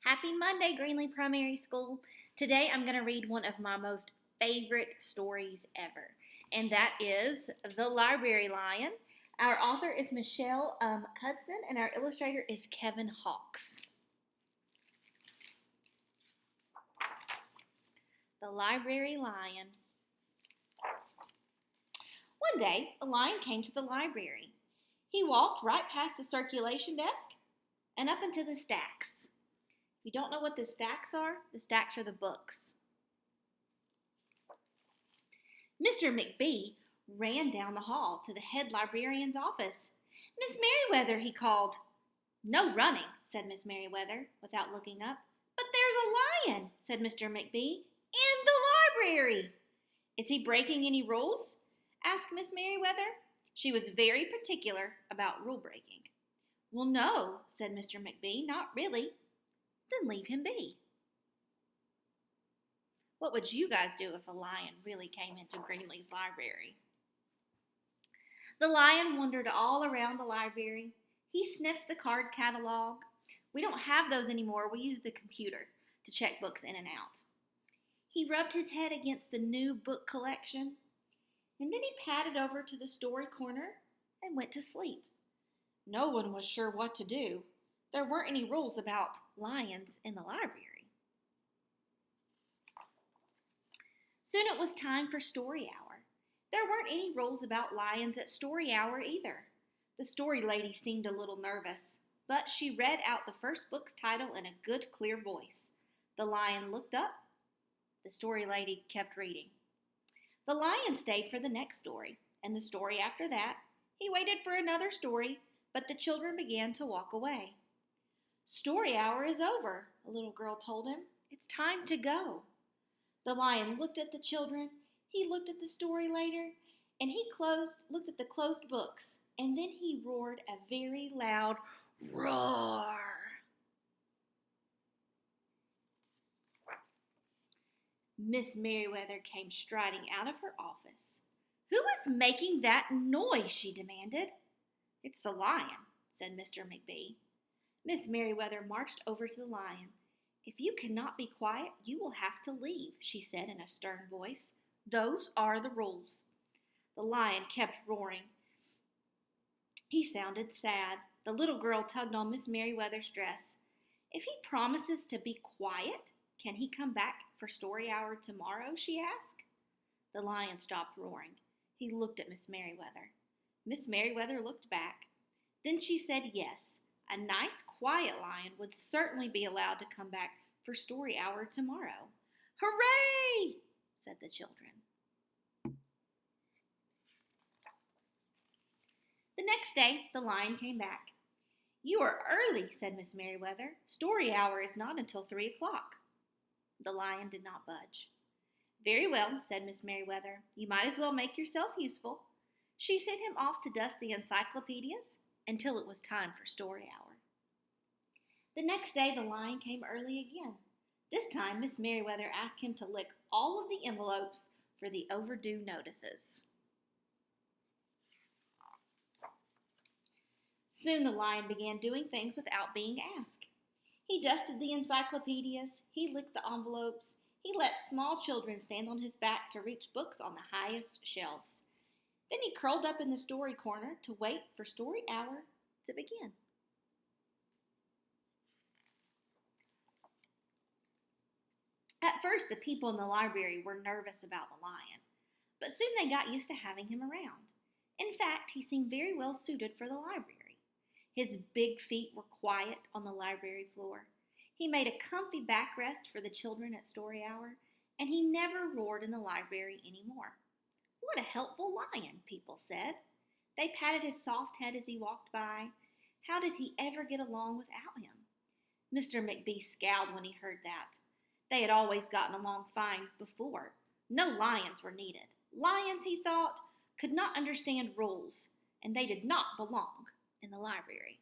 Happy Monday, Greenlee Primary School. Today I'm going to read one of my most favorite stories ever, and that is The Library Lion. Our author is Michelle Hudson, and our illustrator is Kevin Hawkes. The Library Lion. One day, a lion came to the library. He walked right past the circulation desk and up into the stacks. If you don't know what the stacks are the books. Mr. McBee ran down the hall to the head librarian's office. "Miss Merriweather," he called. "No running," said Miss Merriweather without looking up. "But there's a lion," said Mr. McBee, "in the library." "Is he breaking any rules?" asked Miss Merriweather. She was very particular about rule breaking. "Well, no," said Mr. McBee, "not really." "Then leave him be." What would you guys do if a lion really came into Greenlee's library? The lion wandered all around the library. He sniffed the card catalog. We don't have those anymore. We use the computer to check books in and out. He rubbed his head against the new book collection, and then he padded over to the story corner and went to sleep. No one was sure what to do. There weren't any rules about lions in the library. Soon it was time for story hour. There weren't any rules about lions at story hour either. The story lady seemed a little nervous, but she read out the first book's title in a good, clear voice. The lion looked up. The story lady kept reading. The lion stayed for the next story, and the story after that. He waited for another story, but the children began to walk away. "Story hour is over," a little girl told him. "It's time to go." The lion looked at the children, he looked at the story later, and he looked at the closed books, and then he roared a very loud roar. Miss Merriweather came striding out of her office. "Who is making that noise?" she demanded. "It's the lion," said Mr. McBee. Miss Merriweather marched over to the lion. "If you cannot be quiet, you will have to leave," she said in a stern voice. "Those are the rules." The lion kept roaring. He sounded sad. The little girl tugged on Miss Merriweather's dress. "If he promises to be quiet, can he come back for story hour tomorrow?" she asked. The lion stopped roaring. He looked at Miss Merriweather. Miss Merriweather looked back. Then she said yes. A nice, quiet lion would certainly be allowed to come back for story hour tomorrow. "Hooray!" said the children. The next day, the lion came back. "You are early," said Miss Merriweather. "Story hour is not until 3 o'clock." The lion did not budge. "Very well," said Miss Merriweather. "You might as well make yourself useful." She sent him off to dust the encyclopedias until it was time for story hour. The next day the lion came early again. This time Miss Merriweather asked him to lick all of the envelopes for the overdue notices. Soon the lion began doing things without being asked. He dusted the encyclopedias, he licked the envelopes, he let small children stand on his back to reach books on the highest shelves. Then he curled up in the story corner to wait for story hour to begin. At first, the people in the library were nervous about the lion, but soon they got used to having him around. In fact, he seemed very well suited for the library. His big feet were quiet on the library floor. He made a comfy backrest for the children at story hour, and he never roared in the library anymore. "What a helpful lion," people said. They patted his soft head as he walked by. How did he ever get along without him? Mr. McBee scowled when he heard that. They had always gotten along fine before. No lions were needed. Lions, he thought, could not understand rules, and they did not belong in the library.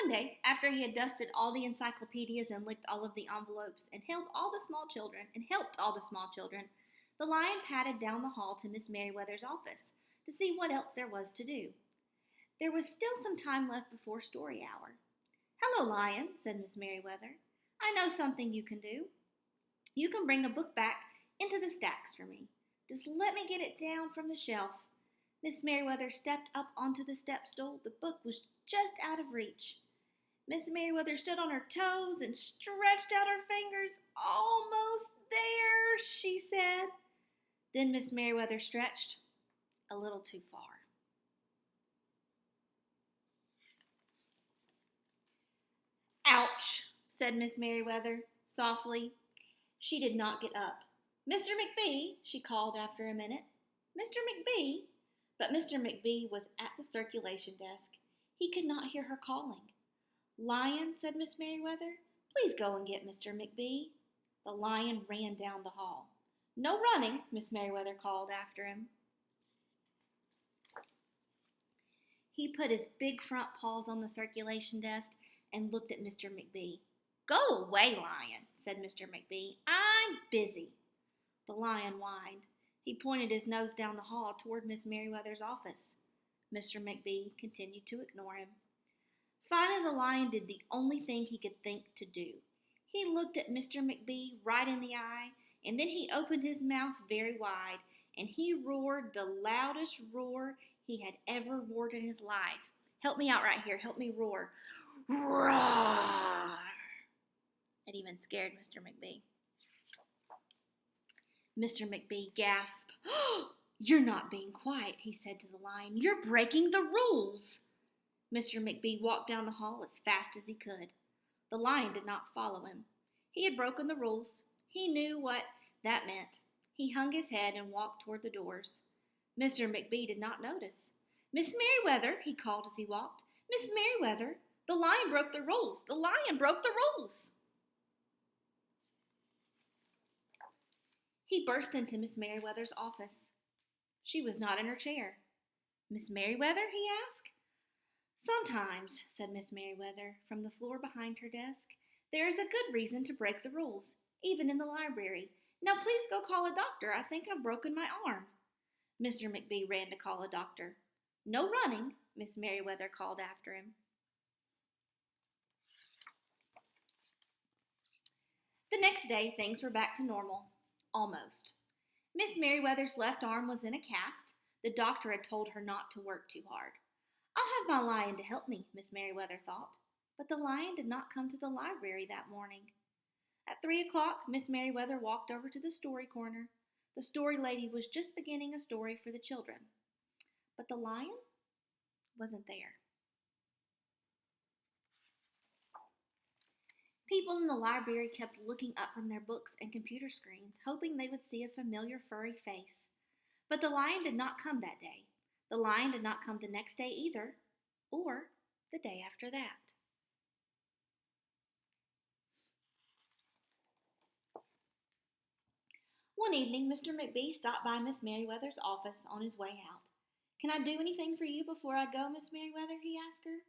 One day, after he had dusted all the encyclopedias and licked all of the envelopes and helped all the small children, the lion padded down the hall to Miss Merriweather's office to see what else there was to do. There was still some time left before story hour. "Hello, Lion," said Miss Merriweather. "I know something you can do. You can bring a book back into the stacks for me. Just let me get it down from the shelf." Miss Merriweather stepped up onto the step stool. The book was just out of reach. Miss Merriweather stood on her toes and stretched out her fingers. "Almost there," she said. Then Miss Merriweather stretched a little too far. "Ouch," said Miss Merriweather softly. She did not get up. "Mr. McBee," she called after a minute. "Mr. McBee." But Mr. McBee was at the circulation desk. He could not hear her calling. "Lion," said Miss Merriweather, "please go and get Mr. McBee." The Lion ran down the hall. "No running," Miss Merriweather called after him. He put his big front paws on the circulation desk and looked at Mr. McBee. "Go away, Lion," said Mr. McBee. "I'm busy." The Lion whined. He pointed his nose down the hall toward Miss Merriweather's office. Mr. McBee continued to ignore him. Finally, the Lion did the only thing he could think to do. He looked at Mr. McBee right in the eye, and then he opened his mouth very wide, and he roared the loudest roar he had ever roared in his life. Help me out right here. Help me roar. Roar! It even scared Mr. McBee. Mr. McBee gasped. "You're not being quiet," he said to the Lion. "You're breaking the rules." Mr. McBee walked down the hall as fast as he could. The Lion did not follow him. He had broken the rules. He knew what that meant. He hung his head and walked toward the doors. Mr. McBee did not notice. "Miss Merriweather," he called as he walked. "Miss Merriweather, the Lion broke the rules. The Lion broke the rules." He burst into Miss Merriweather's office. She was not in her chair. "Miss Merriweather?" he asked. "Sometimes," said Miss Merriweather, from the floor behind her desk, "there is a good reason to break the rules, even in the library. Now please go call a doctor. I think I've broken my arm." Mr. McBee ran to call a doctor. "No running," Miss Merriweather called after him. The next day, things were back to normal. Almost. Miss Merriweather's left arm was in a cast. The doctor had told her not to work too hard. "I'll have my Lion to help me," Miss Merriweather thought. But the Lion did not come to the library that morning. At 3 o'clock, Miss Merriweather walked over to the story corner. The story lady was just beginning a story for the children. But the Lion wasn't there. People in the library kept looking up from their books and computer screens, hoping they would see a familiar furry face. But the Lion did not come that day. The Lion did not come the next day either, or the day after that. One evening, Mr. McBee stopped by Miss Merriweather's office on his way out. "Can I do anything for you before I go, Miss Merriweather?" he asked her.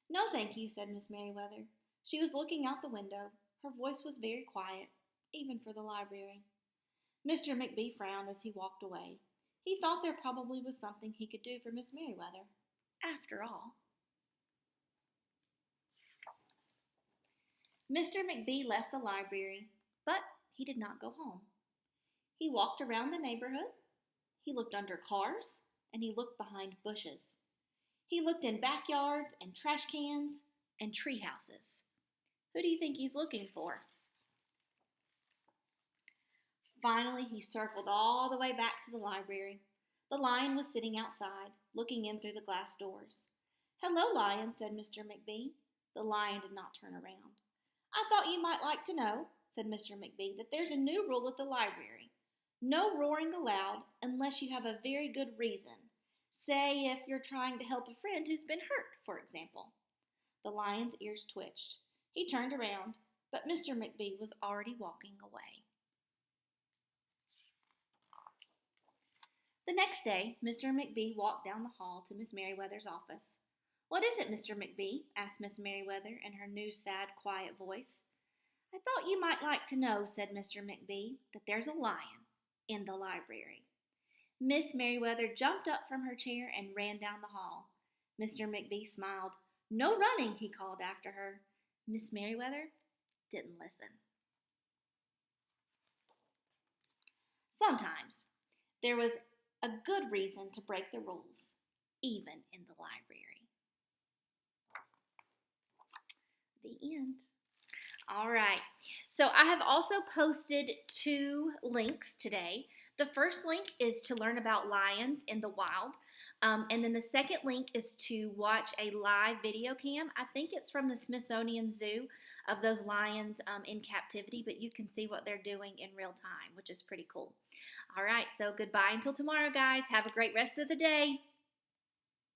"No, thank you," said Miss Merriweather. She was looking out the window. Her voice was very quiet, even for the library. Mr. McBee frowned as he walked away. He thought there probably was something he could do for Miss Merriweather, after all. Mr. McBee left the library, but he did not go home. He walked around the neighborhood. He looked under cars, and he looked behind bushes. He looked in backyards and trash cans and tree houses. Who do you think he's looking for? Finally, he circled all the way back to the library. The Lion was sitting outside, looking in through the glass doors. "Hello, Lion," said Mr. McBee. The Lion did not turn around. "I thought you might like to know," said Mr. McBee, "that there's a new rule at the library. No roaring aloud unless you have a very good reason. Say if you're trying to help a friend who's been hurt, for example." The Lion's ears twitched. He turned around, but Mr. McBee was already walking away. The next day, Mr. McBee walked down the hall to Miss Merriweather's office. "What is it, Mr. McBee?" asked Miss Merriweather in her new, sad, quiet voice. "I thought you might like to know," said Mr. McBee, "that there's a lion in the library." Miss Merriweather jumped up from her chair and ran down the hall. Mr. McBee smiled. No running, he called after her. Miss Merriweather didn't listen. Sometimes there was a good reason to break the rules, even in the library. The end. All right. So I have also posted 2 links today. The first link is to learn about lions in the wild. And then the second link is to watch a live video cam. I think it's from the Smithsonian Zoo of those lions in captivity, but you can see what they're doing in real time, which is pretty cool. All right, so goodbye until tomorrow, guys. Have a great rest of the day.